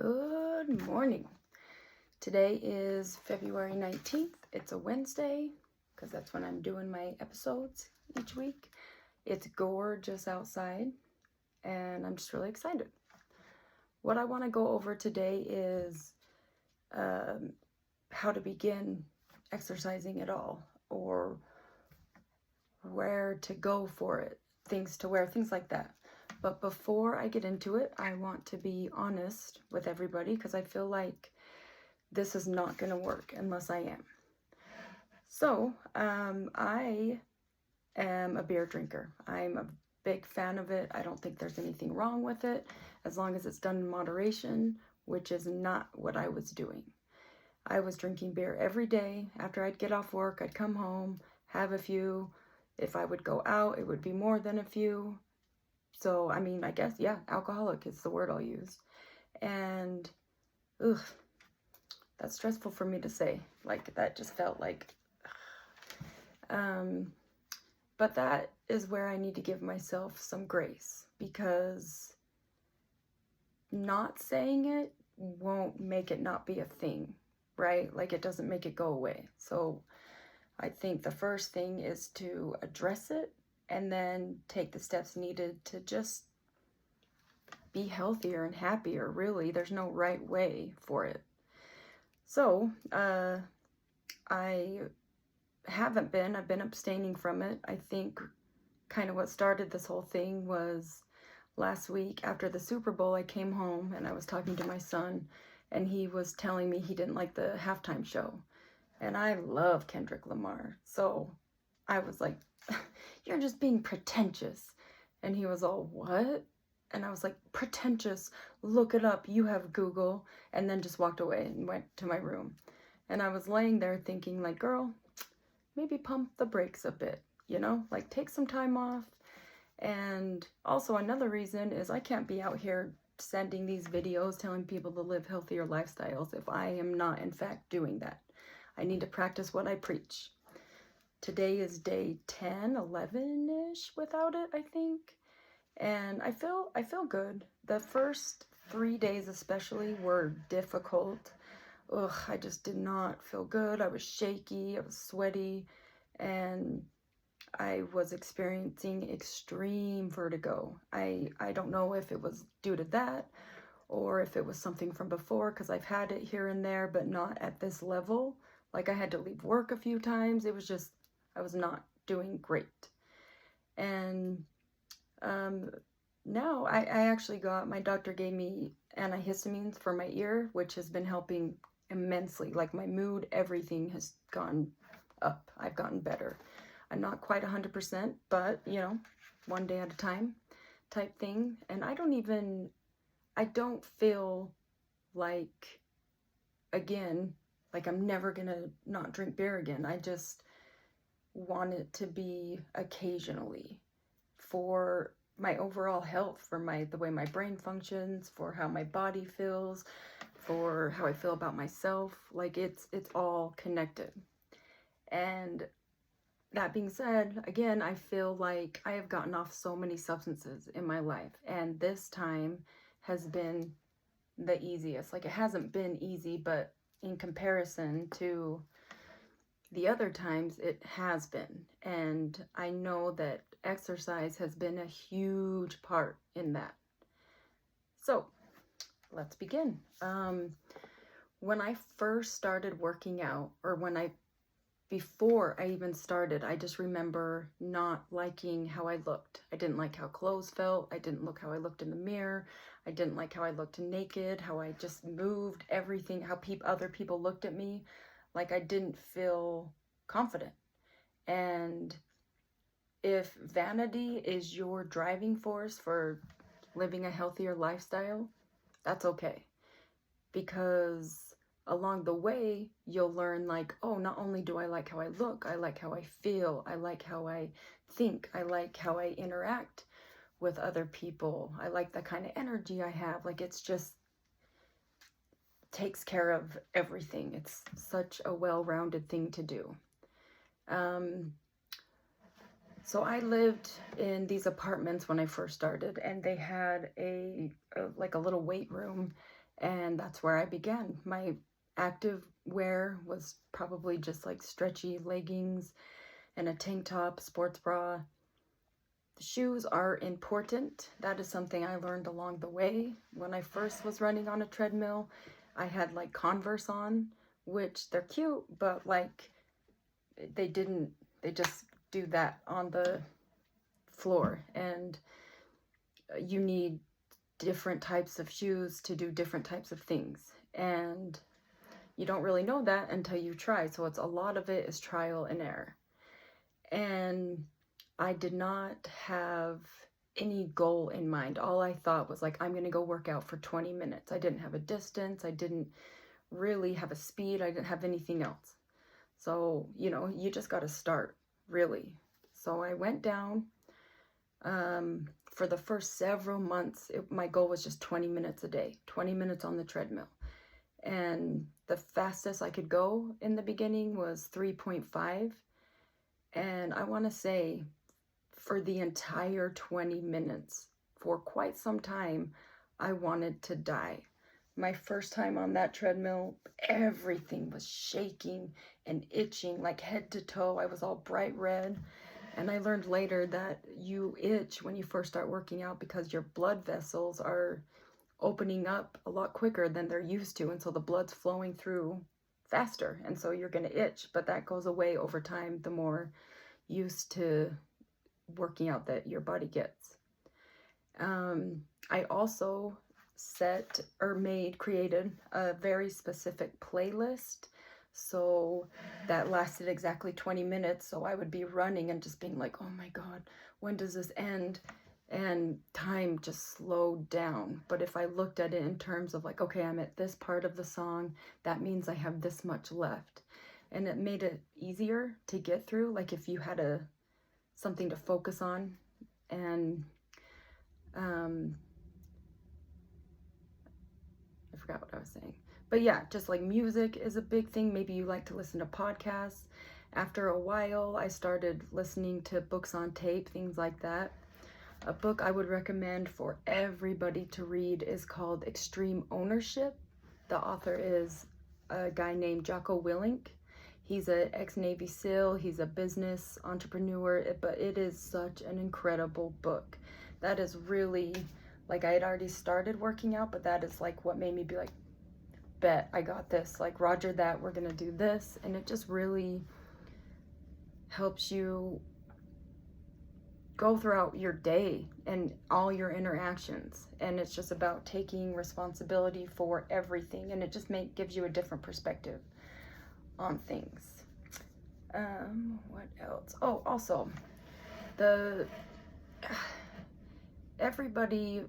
Good morning. Today is February 19th. It's a Wednesday because that's when I'm doing my episodes each week. It's gorgeous outside and I'm just really excited. What I want to go over today is how to begin exercising at all, or where to go for it, things to wear, things like that. But before I get into it, I want to be honest with everybody because I feel like this is not going to work unless I am. So, I am a beer drinker. I'm a big fan of it. I don't think there's anything wrong with it as long as it's done in moderation, which is not what I was doing. I was drinking beer every day. After I'd get off work, I'd come home, have a few. If I would go out, it would be more than a few. So, I mean, I guess, yeah, alcoholic is the word I'll use. And, ugh, that's stressful for me to say. Like, that just felt like, but that is where I need to give myself some grace, because not saying it won't make it not be a thing, right? Like, it doesn't make it go away. So I think the first thing is to address it and then take the steps needed to just be healthier and happier. Really, there's no right way for it. So, I've been abstaining from it. I think kind of what started this whole thing was last week after the Super Bowl. I came home and I was talking to my son, and he was telling me he didn't like the halftime show. And I love Kendrick Lamar. So I was like, you're just being pretentious. And he was all, what? And I was like, pretentious, look it up, you have Google. And then just walked away and went to my room. And I was laying there thinking, like, girl, maybe pump the brakes a bit, like take some time off. And also another reason is I can't be out here sending these videos telling people to live healthier lifestyles if I am not in fact doing that. I need to practice what I preach. Today is day 10, 11-ish without it, I think. And I feel good. The first 3 days especially were difficult. I just did not feel good. I was shaky, I was sweaty, and I was experiencing extreme vertigo. I don't know if it was due to that or if it was something from before, because I've had it here and there, but not at this level. Like, I had to leave work a few times. It was just, I was not doing great. And now I actually my doctor gave me antihistamines for my ear, which has been helping immensely. Like, my mood, everything has gone up. I've gotten better. I'm not quite 100%, but one day at a time type thing. And I don't feel like, again, like I'm never gonna not drink beer again. I just want it to be occasionally for my overall health, for the way my brain functions, for how my body feels, for how I feel about myself. Like, it's all connected. And that being said, again, I feel like I have gotten off so many substances in my life, and this time has been the easiest. Like, it hasn't been easy, but in comparison to the other times, it has been. And I know that exercise has been a huge part in that. So let's begin. When I first started working out, or before I even started, I just remember not liking how I looked. I didn't like how clothes felt. I didn't like how I looked in the mirror. I didn't like how I looked naked, how I just moved, everything, how other people looked at me. Like, I didn't feel confident. And if vanity is your driving force for living a healthier lifestyle, that's okay. Because along the way, you'll learn, like, oh, not only do I like how I look, I like how I feel, I like how I think, I like how I interact with other people, I like the kind of energy I have. Like, it's just takes care of everything. It's such a well-rounded thing to do. So I lived in these apartments when I first started, and they had like a little weight room, And that's where I began. My active wear was probably just like stretchy leggings and a tank top, sports bra. The shoes are important. That is something I learned along the way. When I first was running on a treadmill, I had like Converse on, which they're cute, but like they just do that on the floor. And you need different types of shoes to do different types of things. And you don't really know that until you try. So it's a lot of it is trial and error. And I did not have any goal in mind. All I thought was like, I'm going to go work out for 20 minutes. I didn't have a distance. I didn't really have a speed. I didn't have anything else. So, you just got to start, really. So I went down. For the first several months, my goal was just 20 minutes a day, 20 minutes on the treadmill. And the fastest I could go in the beginning was 3.5. And I want to say for the entire 20 minutes, for quite some time, I wanted to die. My first time on that treadmill, everything was shaking and itching, like head to toe. I was all bright red. And I learned later that you itch when you first start working out because your blood vessels are opening up a lot quicker than they're used to. And so the blood's flowing through faster. And so you're going to itch. But that goes away over time the more used to working out that your body gets. I also created a very specific playlist. So that lasted exactly 20 minutes. So I would be running and just being like, oh my God, when does this end? And time just slowed down. But if I looked at it in terms of like, okay, I'm at this part of the song, that means I have this much left. And it made it easier to get through. Like if you had something to focus on. And I forgot what I was saying. But yeah, just like music is a big thing. Maybe you like to listen to podcasts. After a while, I started listening to books on tape, things like that. A book I would recommend for everybody to read is called Extreme Ownership. The author is a guy named Jocko Willink. He's an ex-Navy SEAL. He's a business entrepreneur, but it is such an incredible book. That is really, like I had already started working out, but that is like what made me be like, bet I got this. Like Roger that, we're gonna do this. And it just really helps you go throughout your day and all your interactions. And it's just about taking responsibility for everything. And it just gives you a different perspective on things. What else? Oh, also, everybody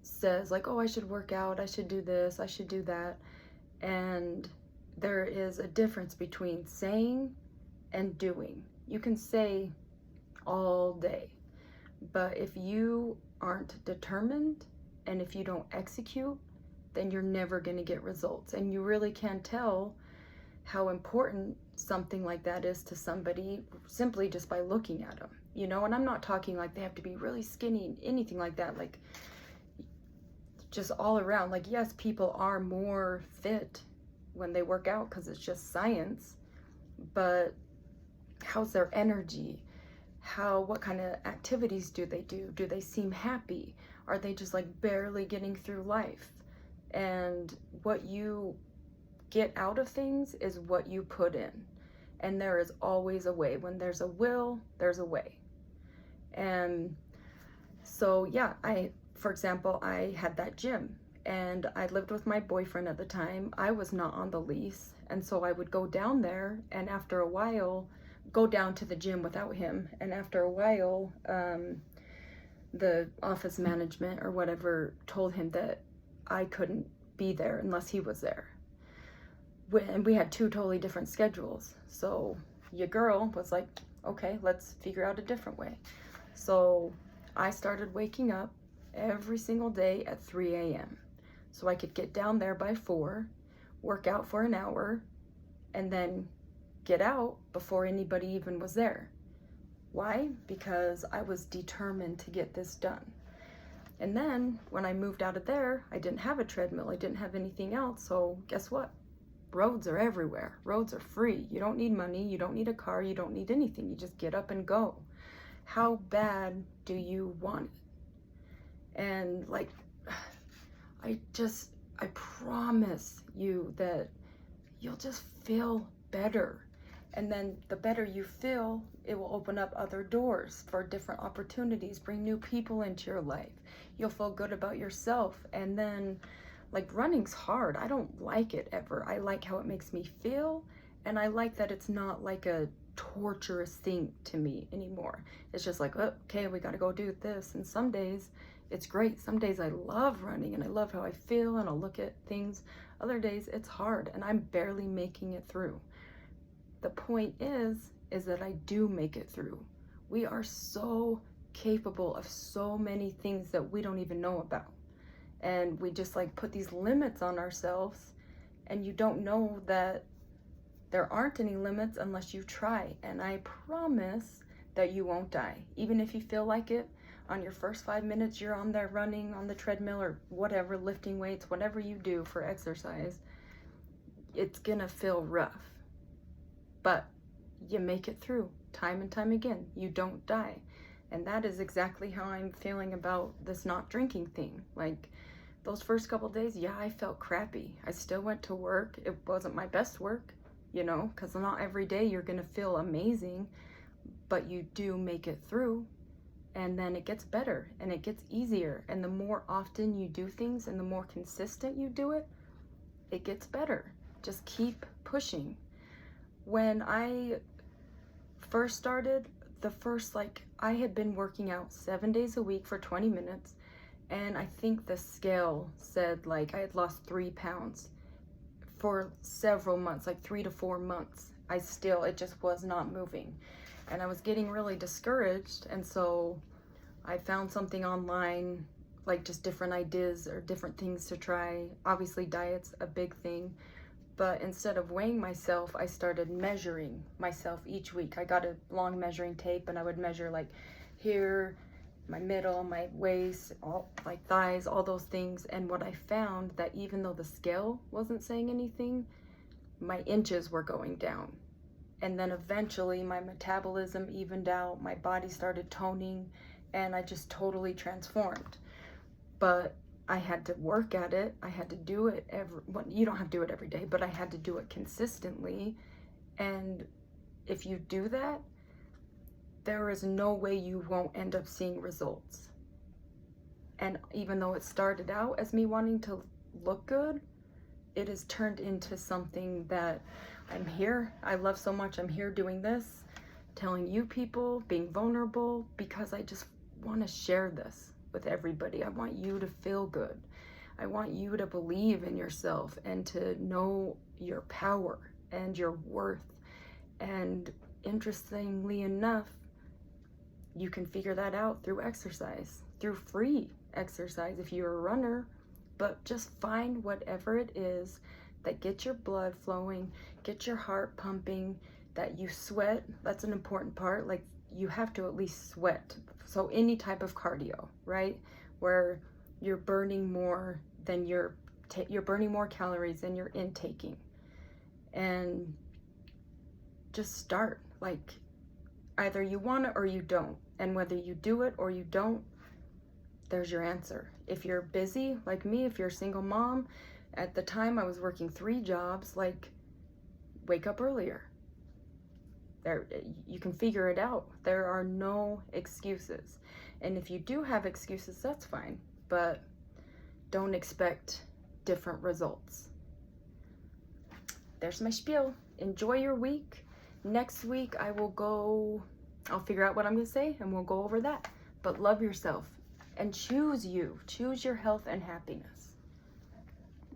says like, oh, I should work out, I should do this, I should do that. And there is a difference between saying and doing. You can say all day, but if you aren't determined and if you don't execute, then you're never going to get results. And you really can't tell how important something like that is to somebody simply just by looking at them, and I'm not talking like they have to be really skinny, anything like that, like just all around. Like, yes, people are more fit when they work out because it's just science, but how's their energy? What kind of activities do they do? Do they seem happy? Are they just like barely getting through life? And what you get out of things is what you put in. And there is always a way. When there's a will, there's a way. And so, yeah, for example, I had that gym and I lived with my boyfriend at the time. I was not on the lease. And so I would go down there and after a while, go down to the gym without him. And after a while, the office management or whatever told him that I couldn't be there unless he was there. And we had two totally different schedules. So your girl was like, okay, let's figure out a different way. So I started waking up every single day at 3 a.m. so I could get down there by 4, work out for an hour, and then get out before anybody even was there. Why? Because I was determined to get this done. And then when I moved out of there, I didn't have a treadmill. I didn't have anything else. So guess what? Roads are everywhere. Roads are free. You don't need money. You don't need a car. You don't need anything. You just get up and go. How bad do you want it? And like, I promise you that you'll just feel better. And then the better you feel, it will open up other doors for different opportunities, bring new people into your life. You'll feel good about yourself. And then, like, running's hard. I don't like it ever. I like how it makes me feel, and I like that it's not like a torturous thing to me anymore. It's just like, oh, okay, we gotta go do this. And some days it's great. Some days I love running and I love how I feel and I'll look at things. Other days it's hard and I'm barely making it through. The point is that I do make it through. We are so capable of so many things that we don't even know about. And we just like put these limits on ourselves, and you don't know that there aren't any limits unless you try. And I promise that you won't die. Even if you feel like it, on your first 5 minutes you're on there running on the treadmill or whatever, lifting weights, whatever you do for exercise, it's gonna feel rough. But you make it through time and time again. You don't die. And that is exactly how I'm feeling about this not drinking thing. Like, those first couple days, yeah, I felt crappy. I still went to work. It wasn't my best work, you know, because not every day you're gonna feel amazing, but you do make it through. And then it gets better and it gets easier. And the more often you do things and the more consistent you do it, it gets better. Just keep pushing. When I first started, I had been working out 7 days a week for 20 minutes. And I think the scale said like I had lost 3 pounds for several months, like 3 to 4 months. It just was not moving. And I was getting really discouraged. And so I found something online, like just different ideas or different things to try. Obviously diet's a big thing. But instead of weighing myself, I started measuring myself each week. I got a long measuring tape and I would measure like here, my middle, my waist, all like thighs, all those things. And what I found that even though the scale wasn't saying anything, my inches were going down. And then eventually my metabolism evened out, my body started toning, and I just totally transformed. But I had to work at it. I had to do it you don't have to do it every day, but I had to do it consistently. And if you do that, there is no way you won't end up seeing results. And even though it started out as me wanting to look good, it has turned into something that I'm here. I love so much. I'm here doing this, telling you people, being vulnerable, because I just want to share this with everybody. I want you to feel good. I want you to believe in yourself and to know your power and your worth. And interestingly enough, you can figure that out through exercise, through free exercise if you're a runner. But just find whatever it is that gets your blood flowing, get your heart pumping, that you sweat. That's an important part. Like, you have to at least sweat. So any type of cardio, right? Where you're burning more than you're burning more calories than you're intaking. And just start. Like, either you want it or you don't. And whether you do it or you don't, there's your answer. If you're busy, like me, if you're a single mom, at the time I was working 3 jobs, like, wake up earlier. You can figure it out. There are no excuses. And if you do have excuses, that's fine. But don't expect different results. There's my spiel. Enjoy your week. Next week I'll figure out what I'm going to say and we'll go over that. But love yourself and choose you. Choose your health and happiness.